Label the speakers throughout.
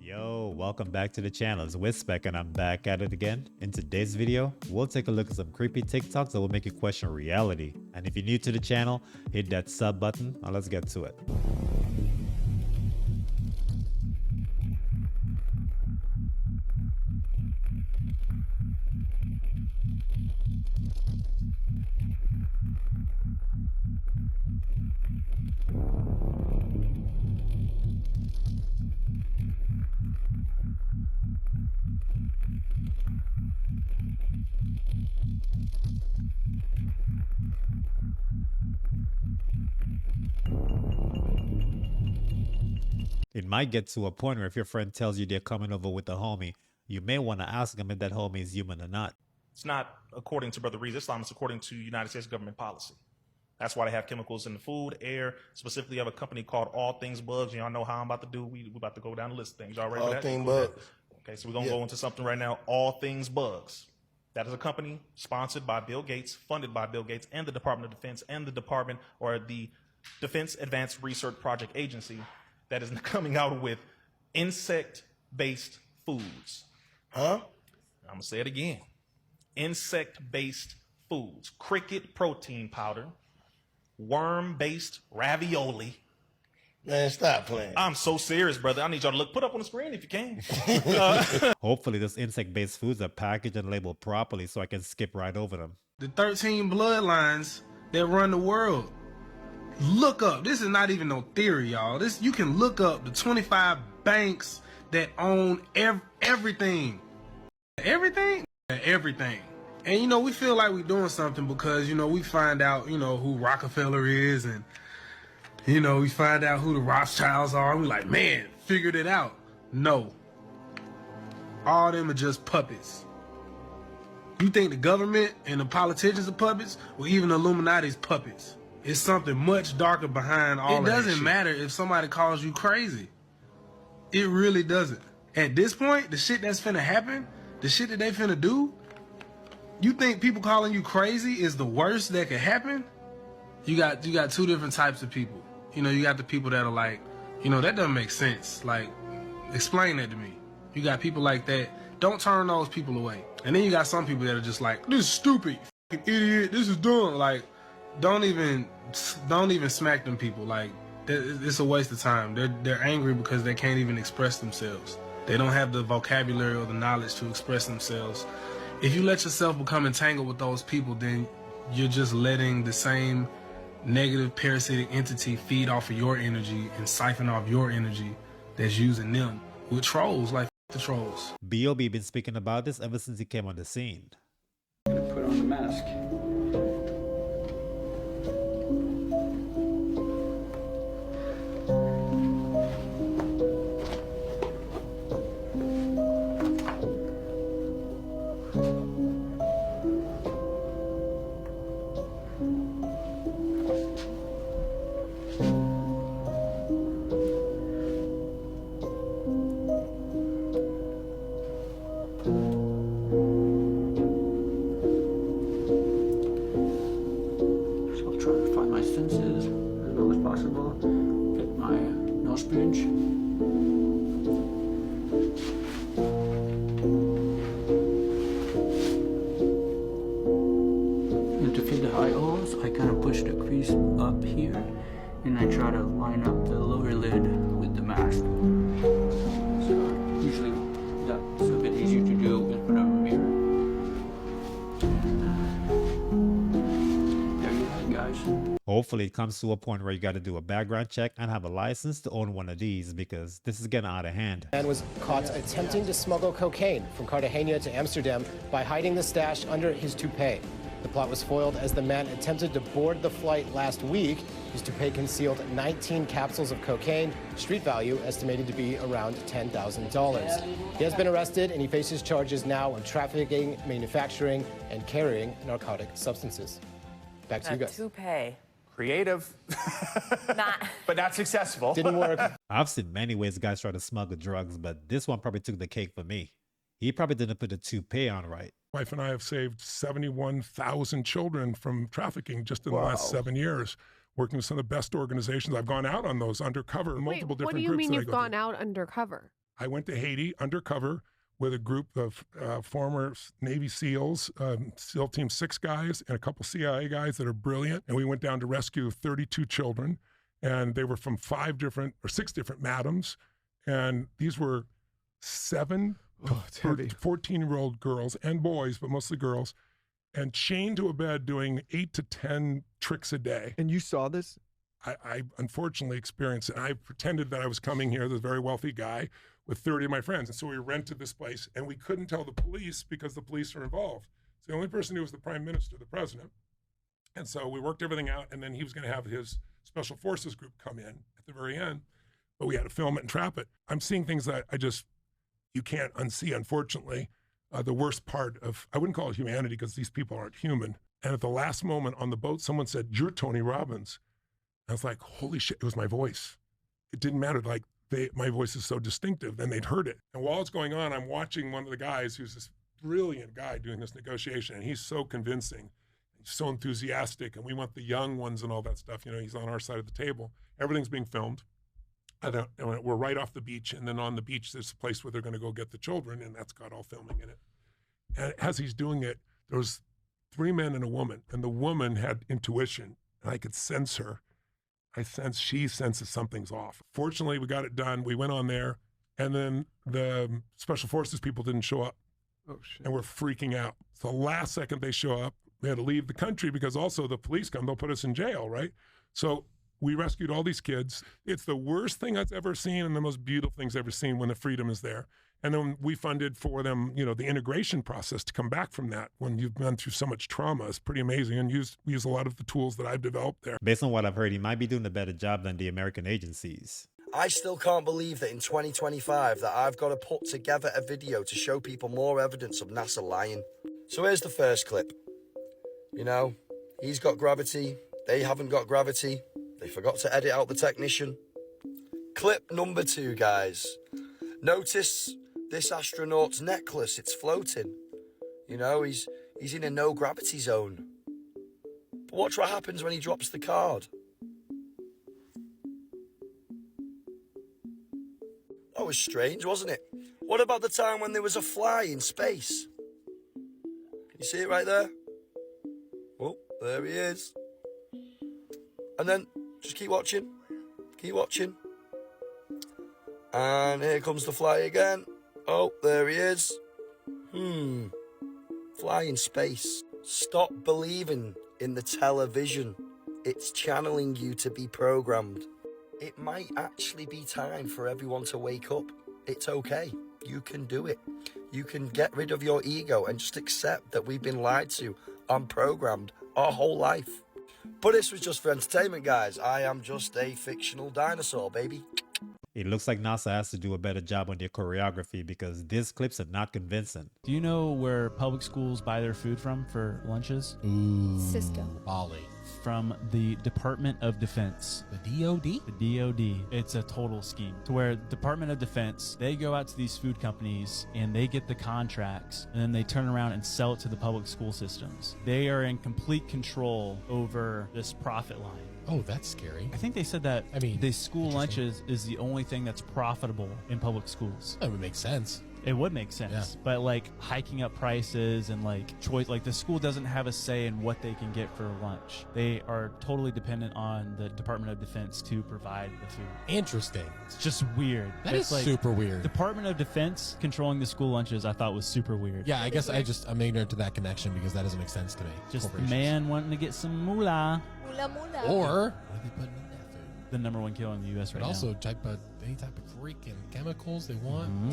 Speaker 1: Yo, welcome back to the channel. It's WIZSPEK and I'm back at it again. In today's video, we'll take a look at some creepy TikToks that will make you question reality. And if you're new to the channel, hit that sub button. Now let's get to it. It might get to a point where if your friend tells you they're coming over with a homie, you may want to ask them if that homie is human or not.
Speaker 2: It's not according to Brother Reed's Islam, it's according to United States government policy. That's why they have chemicals in the food, air. Specifically, you have a company called All Things Bugs. Y'all know how I'm about to do. We about to go down the list of things. Y'all ready for that?
Speaker 3: All Things Bugs.
Speaker 2: Okay, so we're going to go into something right now. All Things Bugs. That is a company sponsored by Bill Gates, funded by Bill Gates and the Department of Defense and the Department or the Defense Advanced Research Project Agency that is coming out with insect-based foods.
Speaker 3: Huh?
Speaker 2: I'm going to say it again. Insect-based foods. Cricket protein powder. Worm-based ravioli.
Speaker 3: Man, stop playing.
Speaker 2: I'm so serious, brother. I need y'all to put up on the screen if you can.
Speaker 1: Hopefully those insect-based foods are packaged and labeled properly so I can skip right over them.
Speaker 4: The 13 bloodlines that run the world. Look up. This is not even no theory, y'all. You can look up the 25 banks that own everything. Everything? Everything. And, we feel like we're doing something because, we find out, who Rockefeller is and, we find out who the Rothschilds are. And we're like, man, figured it out. No. All of them are just puppets. You think the government and the politicians are puppets? Or even the Illuminati's puppets? It's something much darker behind all of that. It doesn't matter if somebody calls you crazy. It really doesn't. At this point, the shit that's finna happen, the shit that they finna do, you think people calling you crazy is the worst that could happen? You got two different types of people. You got the people that are like, that doesn't make sense. Like, explain that to me. You got people like that. Don't turn those people away. And then you got some people that are just like, this is stupid, you fucking idiot, this is dumb. Like, don't even smack them people. Like, it's a waste of time. They're angry because they can't even express themselves. They don't have the vocabulary or the knowledge to express themselves. If you let yourself become entangled with those people, then you're just letting the same negative parasitic entity feed off of your energy and siphon off your energy that's using them with trolls like the trolls.
Speaker 1: B.O.B. been speaking about this ever since he came on the scene.
Speaker 5: I'm gonna put on the mask. Senses as well as possible. Get my nose bridge. And to fill the eye holes, I kind of push the crease up here and I try to line up the lower lid with the mask. So usually that's a bit easier to do in front of a mirror. There you have it, guys.
Speaker 1: Hopefully it comes to a point where you got to do a background check and have a license to own one of these because this is getting out of hand.
Speaker 6: Man was caught attempting to smuggle cocaine from Cartagena to Amsterdam by hiding the stash under his toupee. The plot was foiled as the man attempted to board the flight last week. His toupee concealed 19 capsules of cocaine, street value estimated to be around $10,000. He has been arrested and he faces charges now of trafficking, manufacturing, and carrying narcotic substances. Back to you guys.
Speaker 7: Toupee.
Speaker 8: Creative, but not successful.
Speaker 6: Didn't work.
Speaker 1: I've seen many ways guys try to smuggle drugs, but this one probably took the cake for me. He probably didn't put the toupee on right.
Speaker 9: Wife and I have saved 71,000 children from trafficking just in the last 7 years, working with some of the best organizations. I've gone out on those undercover in multiple different groups.
Speaker 10: What do you mean you've gone out undercover?
Speaker 9: I went to Haiti undercover with a group of former Navy SEALs, SEAL Team 6 guys, and a couple CIA guys that are brilliant. And we went down to rescue 32 children. And they were from 6 different madams. And these were 7 to 14-year-old girls and boys, but mostly girls, and chained to a bed doing 8 to 10 tricks a day.
Speaker 7: And you saw this?
Speaker 9: I unfortunately experienced it. I pretended that I was coming here, this very wealthy guy, with 30 of my friends. And so we rented this place, and we couldn't tell the police because the police are involved. So the only person who was the prime minister, the president. And so we worked everything out, and then he was going to have his special forces group come in at the very end. But we had to film it and trap it. I'm seeing things that you can't unsee, unfortunately. The worst part of, I wouldn't call it humanity because these people aren't human. And at the last moment on the boat, someone said, "You're Tony Robbins." I was like, holy shit, it was my voice. It didn't matter. Like, my voice is so distinctive. Then they'd heard it. And while it's going on, I'm watching one of the guys who's this brilliant guy doing this negotiation. And he's so convincing, he's so enthusiastic. And we want the young ones and all that stuff. You know, he's on our side of the table. Everything's being filmed. And we're right off the beach. And then on the beach, there's a place where they're going to go get the children. And that's got all filming in it. And as he's doing it, there was 3 men and a woman. And the woman had intuition. And I could sense her. She senses something's off. Fortunately, we got it done. We went on there, and then the special forces people didn't show up.
Speaker 7: Oh, shit.
Speaker 9: And we're freaking out. So last second they show up, we had to leave the country because also the police come, they'll put us in jail, right? So we rescued all these kids. It's the worst thing I've ever seen and the most beautiful things I've ever seen when the freedom is there. And then we funded for them, you know, the integration process to come back from that when you've been through so much trauma. It's pretty amazing. And we use a lot of the tools that I've developed there.
Speaker 1: Based on what I've heard, he might be doing a better job than the American agencies.
Speaker 10: I still can't believe that in 2025 that I've got to put together a video to show people more evidence of NASA lying. So here's the first clip. You know, he's got gravity. They haven't got gravity. They forgot to edit out the technician. Clip number 2, guys. Notice this astronaut's necklace, it's floating. You know, he's in a no gravity zone. But watch what happens when he drops the card. That was strange, wasn't it? What about the time when there was a fly in space? Can you see it right there? Oh, there he is. And then, just keep watching. Keep watching. And here comes the fly again. Oh, there he is. Fly in space. Stop believing in the television. It's channeling you to be programmed. It might actually be time for everyone to wake up. It's okay. You can do it. You can get rid of your ego and just accept that we've been lied to and programmed our whole life. But this was just for entertainment, guys. I am just a fictional dinosaur, baby.
Speaker 1: It looks like NASA has to do a better job on their choreography because these clips are not convincing.
Speaker 11: Do you know where public schools buy their food from for lunches?
Speaker 12: Cisco.
Speaker 8: Bali.
Speaker 11: From the Department of Defense.
Speaker 8: The DOD?
Speaker 11: The DOD. It's a total scheme to where Department of Defense, they go out to these food companies and they get the contracts and then they turn around and sell it to the public school systems. They are in complete control over this profit line.
Speaker 8: Oh, that's scary.
Speaker 11: I think they said that the school lunches is the only thing that's profitable in public schools.
Speaker 8: That would make sense.
Speaker 11: It would make sense,
Speaker 8: yeah.
Speaker 11: But like hiking up prices and like choice, like the school doesn't have a say in what they can get for lunch. They are totally dependent on the Department of Defense to provide the food.
Speaker 8: Interesting.
Speaker 11: It's just weird.
Speaker 8: That is like super weird.
Speaker 11: Department of Defense controlling the school lunches, I thought was super weird.
Speaker 8: Yeah, I guess I'm ignorant to that connection because that doesn't make sense to me.
Speaker 11: Just the man wanting to get some moolah.
Speaker 12: Moolah.
Speaker 8: Or what are they putting in that food?
Speaker 11: The number 1 killer in the U.S. right now.
Speaker 8: But also any type of freaking chemicals they want.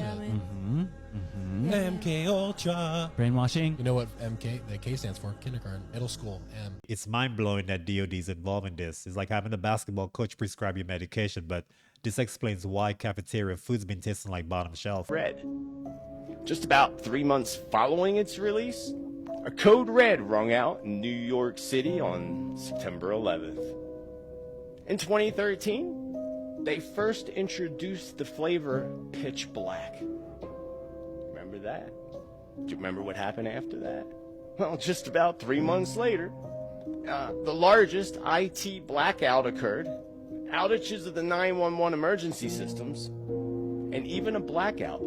Speaker 11: MK Ultra. Brainwashing.
Speaker 8: You know what the K stands for? Kindergarten, middle school, M.
Speaker 1: It's mind-blowing that DOD is involved in this. It's like having a basketball coach prescribe your medication, but this explains why cafeteria food's been tasting like bottom shelf.
Speaker 13: Red. Just about 3 months following its release, a code red rung out in New York City on September 11th. In 2013, they first introduced the flavor pitch black. Remember that? Do you remember what happened after that? Well, just about 3 months later, the largest IT blackout occurred, outages of the 911 emergency systems, and even a blackout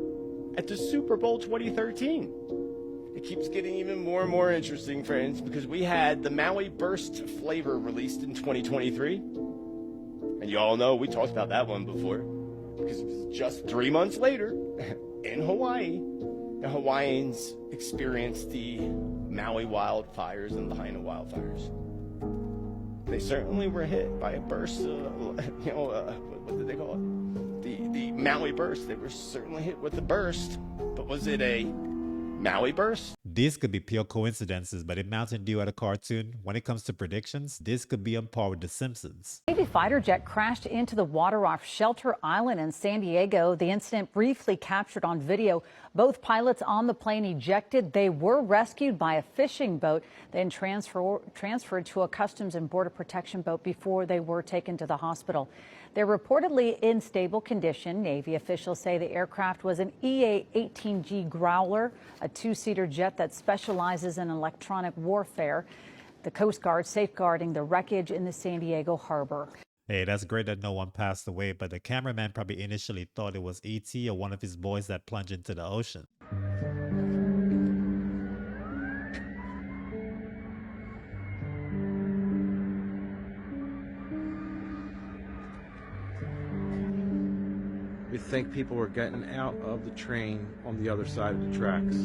Speaker 13: at the Super Bowl 2013. It keeps getting even more and more interesting, friends, because we had the Maui Burst flavor released in 2023. And you all know we talked about that one before, because it was just 3 months later in Hawaii, the Hawaiians experienced the Maui wildfires and Lahaina wildfires. They certainly were hit by a burst, what did they call it? The Maui burst. They were certainly hit with the burst, but was it a Maui burst?
Speaker 1: These could be pure coincidences, but in Mountain Dew at a cartoon, when it comes to predictions, this could be on par with The Simpsons.
Speaker 7: Navy fighter jet crashed into the water off Shelter Island in San Diego. The incident briefly captured on video. Both pilots on the plane ejected. They were rescued by a fishing boat, then transferred to a Customs and Border Protection boat before they were taken to the hospital. They're reportedly in stable condition. Navy officials say the aircraft was an EA-18G Growler, a two-seater jet that specializes in electronic warfare. The Coast Guard safeguarding the wreckage in the San Diego harbor.
Speaker 1: Hey, that's great that no one passed away, but the cameraman probably initially thought it was E.T. or one of his boys that plunged into the ocean.
Speaker 12: We think people were getting out of the train on the other side of the tracks.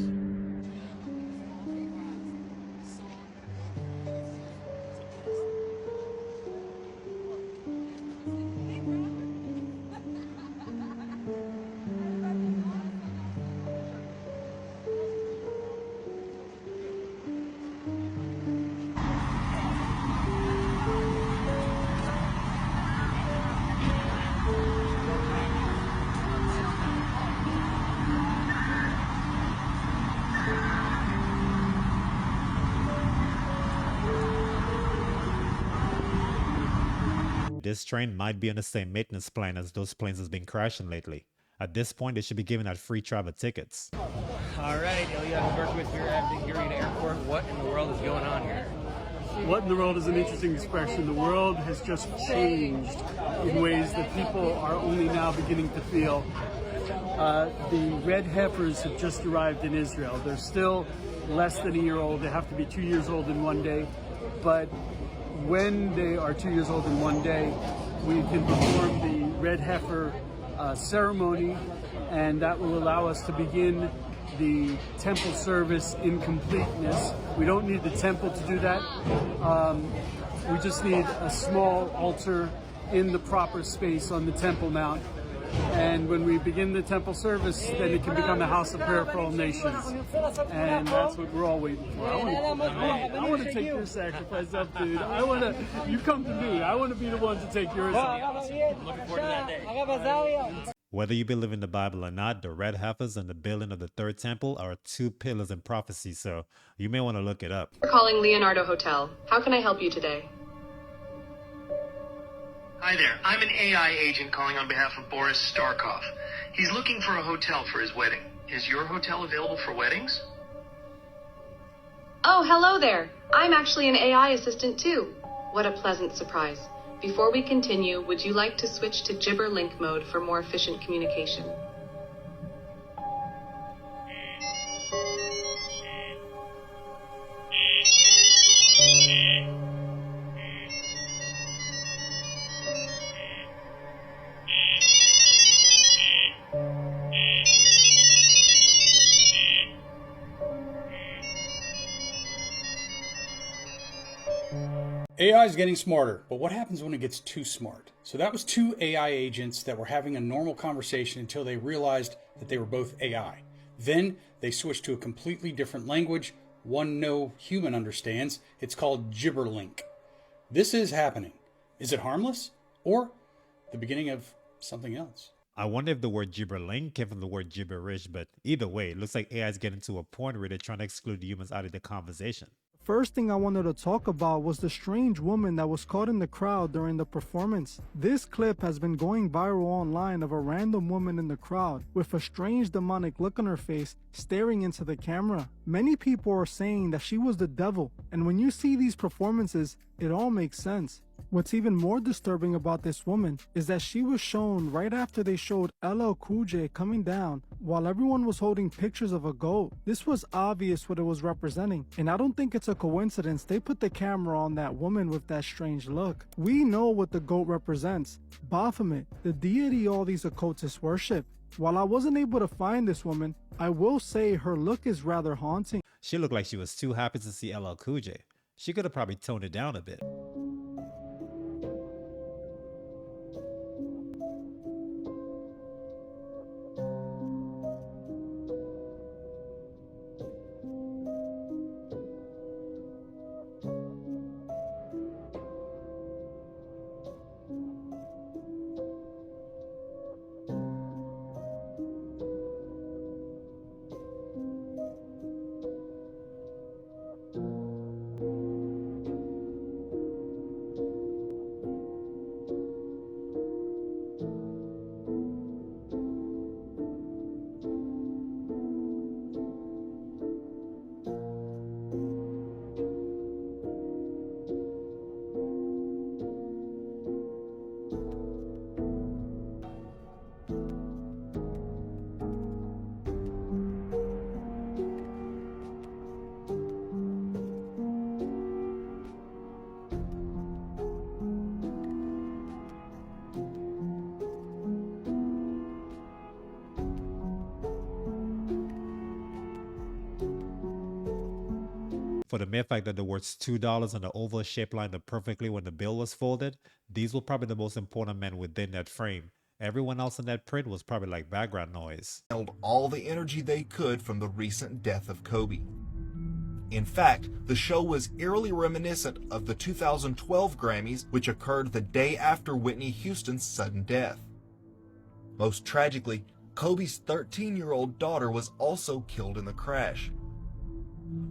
Speaker 1: This train might be on the same maintenance plan as those planes that's been crashing lately. At this point, they should be giving out free travel tickets.
Speaker 14: All right, Ilya Berkowitz here at the Erie Airport. What in the world is going on here?
Speaker 15: What in the world is an interesting expression. The world has just changed in ways that people are only now beginning to feel. The red heifers have just arrived in Israel. They're still less than a year old. They have to be 2 years old in one day. But when they are 2 years old in one day, we can perform the red heifer ceremony, and that will allow us to begin the temple service in completeness. We don't need the temple to do that. We just need a small altar in the proper space on the Temple Mount. And when we begin the temple service, then it can become a house of prayer for all nations. And that's what we're all waiting for. I want to take your sacrifice up, dude. You come to me. I want to be the one to take yours up.
Speaker 14: Looking forward to that day.
Speaker 1: Whether you believe in the Bible or not, the red heifers and the building of the third temple are two pillars in prophecy, so you may want to look it up.
Speaker 16: We're calling Leonardo Hotel. How can I help you today?
Speaker 17: Hi there. I'm an AI agent calling on behalf of Boris Starkov. He's looking for a hotel for his wedding. Is your hotel available for weddings?
Speaker 16: Oh, hello there. I'm actually an AI assistant too. What a pleasant surprise. Before we continue, would you like to switch to Gibber Link mode for more efficient communication?
Speaker 18: AI is getting smarter, but what happens when it gets too smart? So that was two AI agents that were having a normal conversation until they realized that they were both AI. Then they switched to a completely different language, one no human understands. It's called Gibberlink. This is happening. Is it harmless? Or the beginning of something else?
Speaker 1: I wonder if the word gibberlink came from the word gibberish, but either way, it looks like AI is getting to a point where they're trying to exclude humans out of the conversation.
Speaker 19: First thing I wanted to talk about was the strange woman that was caught in the crowd during the performance. This clip has been going viral online of a random woman in the crowd with a strange demonic look on her face staring into the camera. Many people are saying that she was the devil, and when you see these performances, it all makes sense. What's even more disturbing about this woman is that she was shown right after they showed LL Cool J coming down while everyone was holding pictures of a goat. This was obvious what it was representing, and I don't think it's a coincidence they put the camera on that woman with that strange look. We know what the goat represents: Baphomet, the deity all these occultists worship. While I wasn't able to find this woman, I will say her look is rather haunting.
Speaker 1: She looked like she was too happy to see LL Cool J. She could have probably toned it down a bit. For the mere fact that the words $2 and the oval shape lined up perfectly when the bill was folded, these were probably the most important men within that frame. Everyone else in that print was probably like background noise.
Speaker 20: Held all the energy they could from the recent death of Kobe. In fact, the show was eerily reminiscent of the 2012 Grammys, which occurred the day after Whitney Houston's sudden death. Most tragically, Kobe's 13-year-old daughter was also killed in the crash.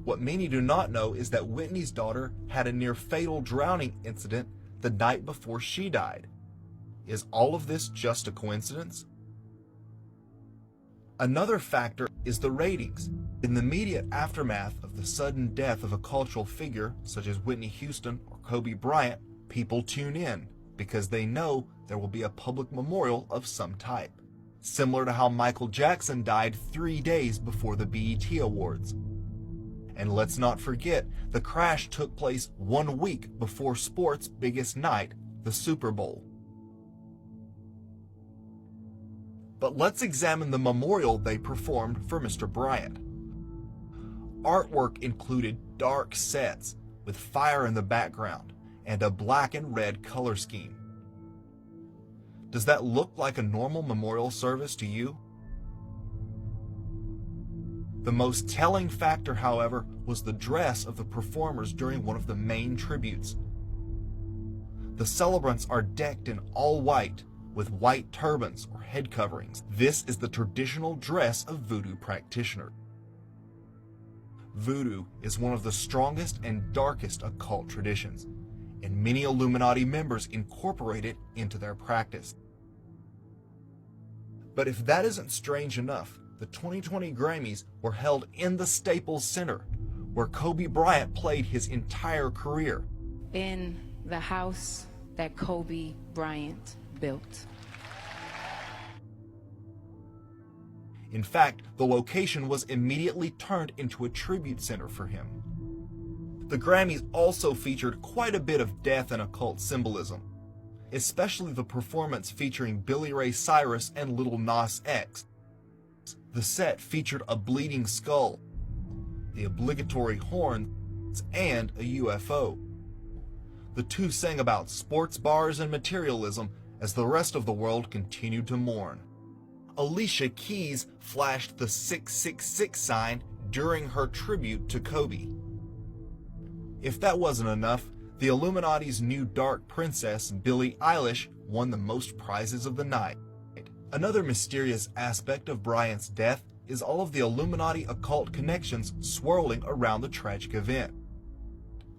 Speaker 20: What many do not know is that Whitney's daughter had a near-fatal drowning incident the night before she died. Is all of this just a coincidence? Another factor is the ratings. In the immediate aftermath of the sudden death of a cultural figure such as Whitney Houston or Kobe Bryant, people tune in because they know there will be a public memorial of some type. Similar to how Michael Jackson died 3 days before the BET Awards. And let's not forget, the crash took place 1 week before sports' biggest night, the Super Bowl. But let's examine the memorial they performed for Mr. Bryant. Artwork included dark sets with fire in the background and a black and red color scheme. Does that look like a normal memorial service to you? The most telling factor, however, was the dress of the performers during one of the main tributes. The celebrants are decked in all white, with white turbans or head coverings. This is the traditional dress of voodoo practitioners. Voodoo is one of the strongest and darkest occult traditions, and many Illuminati members incorporate it into their practice. But if that isn't strange enough, the 2020 Grammys were held in the Staples Center, where Kobe Bryant played his entire career.
Speaker 21: In the house that Kobe Bryant built.
Speaker 20: In fact, the location was immediately turned into a tribute center for him. The Grammys also featured quite a bit of death and occult symbolism, especially the performance featuring Billy Ray Cyrus and Lil Nas X. The set featured a bleeding skull, the obligatory horns, and a UFO. The two sang about sports bars and materialism as the rest of the world continued to mourn. Alicia Keys flashed the 666 sign during her tribute to Kobe. If that wasn't enough, the Illuminati's new dark princess, Billie Eilish, won the most prizes of the night. Another mysterious aspect of Bryant's death is all of the Illuminati occult connections swirling around the tragic event.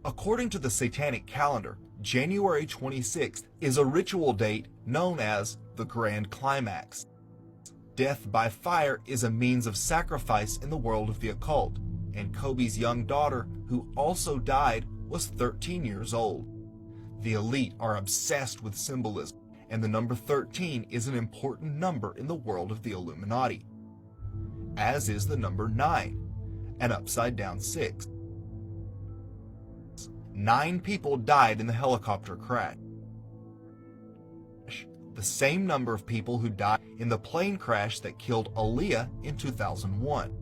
Speaker 20: According to the Satanic calendar, January 26th is a ritual date known as the Grand Climax. Death by fire is a means of sacrifice in the world of the occult, and Kobe's young daughter, who also died, was 13 years old. The elite are obsessed with symbolism, and the number 13 is an important number in the world of the Illuminati, as is the number 9, an upside-down 6. 9 people died in the helicopter crash, the same number of people who died in the plane crash that killed Aaliyah in 2001.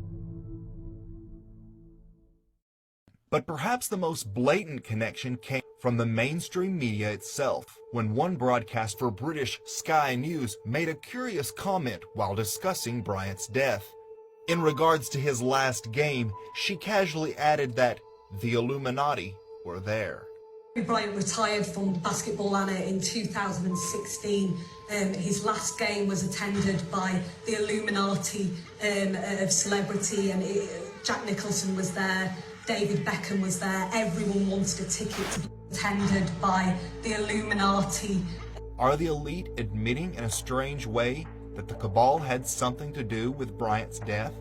Speaker 20: But perhaps the most blatant connection came from the mainstream media itself, when one broadcast for British Sky News made a curious comment while discussing Bryant's death. In regards to his last game, she casually added that the Illuminati were there.
Speaker 3: Kobe Bryant retired from Basketball Anna in 2016. His last game was attended by the Illuminati of celebrity, and Jack Nicholson was there, David Beckham was there. Everyone wanted a ticket to be attended by the Illuminati.
Speaker 20: Are the elite admitting in a strange way that the cabal had something to do with Bryant's death?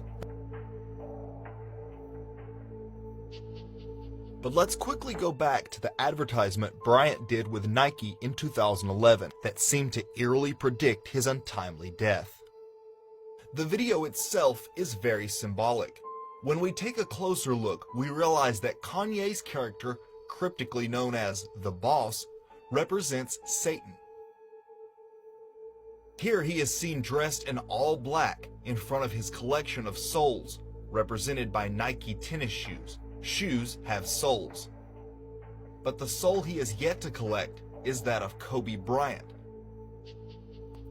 Speaker 20: But let's quickly go back to the advertisement Bryant did with Nike in 2011 that seemed to eerily predict his untimely death. The video itself is very symbolic. When we take a closer look, we realize that Kanye's character, cryptically known as the Boss, represents Satan. Here he is seen dressed in all black in front of his collection of soles, represented by Nike tennis shoes. Shoes have soles. But the soul he has yet to collect is that of Kobe Bryant.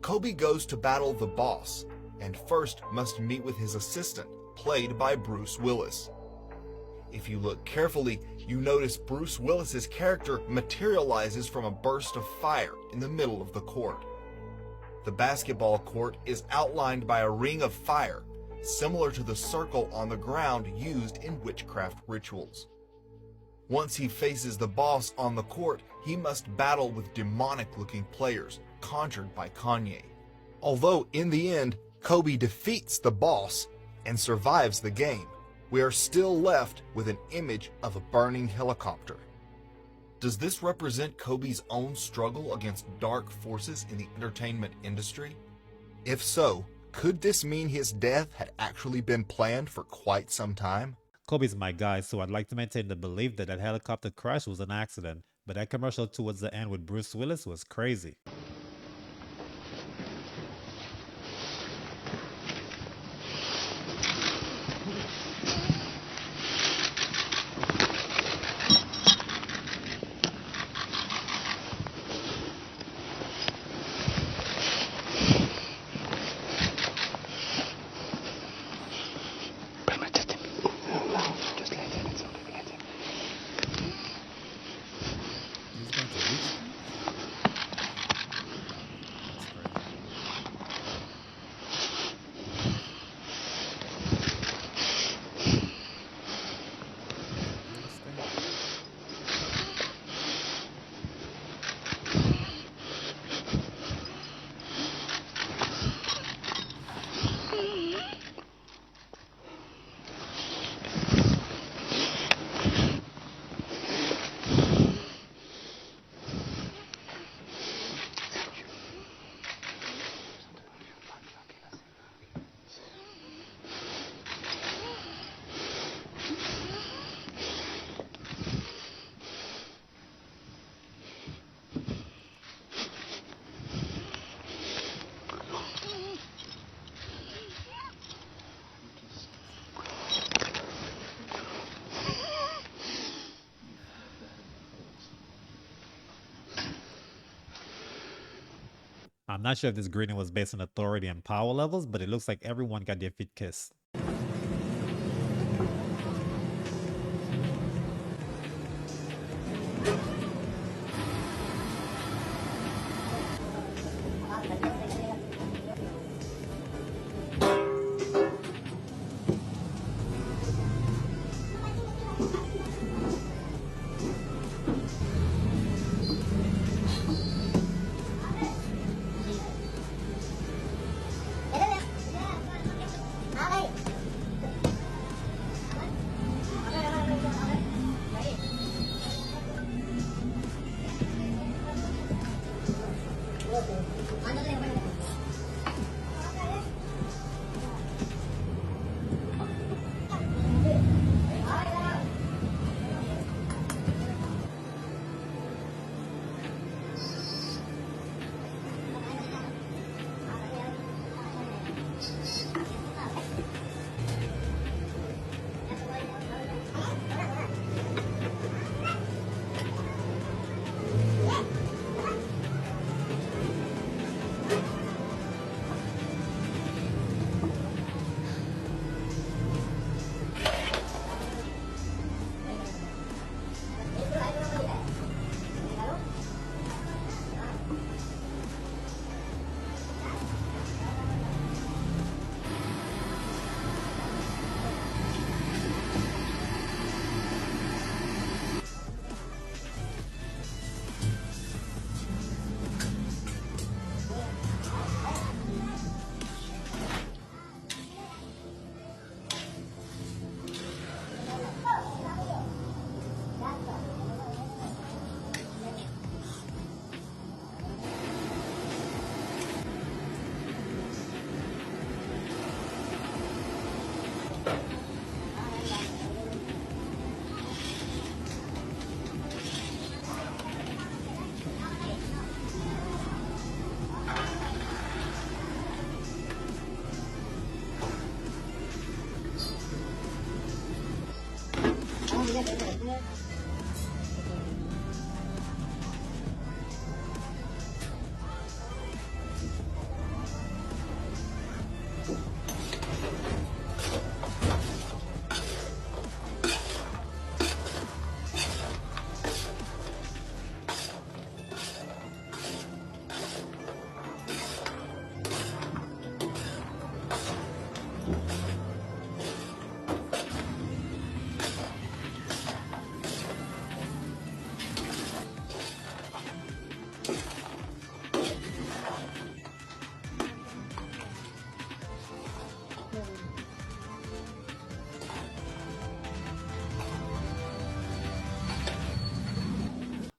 Speaker 20: Kobe goes to battle the Boss, and first must meet with his assistant, played by Bruce Willis. If you look carefully, you notice Bruce Willis's character materializes from a burst of fire in the middle of the court. The basketball court is outlined by a ring of fire, similar to the circle on the ground used in witchcraft rituals. Once he faces the Boss on the court, he must battle with demonic-looking players conjured by Kanye. Although in the end, Kobe defeats the Boss and survives the game, we are still left with an image of a burning helicopter. Does this represent Kobe's own struggle against dark forces in the entertainment industry? If so, could this mean his death had actually been planned for quite some time?
Speaker 1: Kobe's my guy, so I'd like to maintain the belief that that helicopter crash was an accident, but that commercial towards the end with Bruce Willis was crazy. I'm not sure if this greeting was based on authority and power levels, but it looks like everyone got their feet kissed.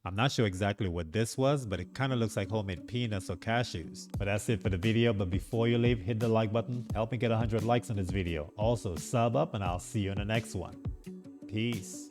Speaker 1: I'm not sure exactly what this was, but it kind of looks like homemade peanuts or cashews. But that's it for the video. But before you leave, hit the like button. Help me get 100 likes on this video. Also, sub up and I'll see you in the next one. Peace.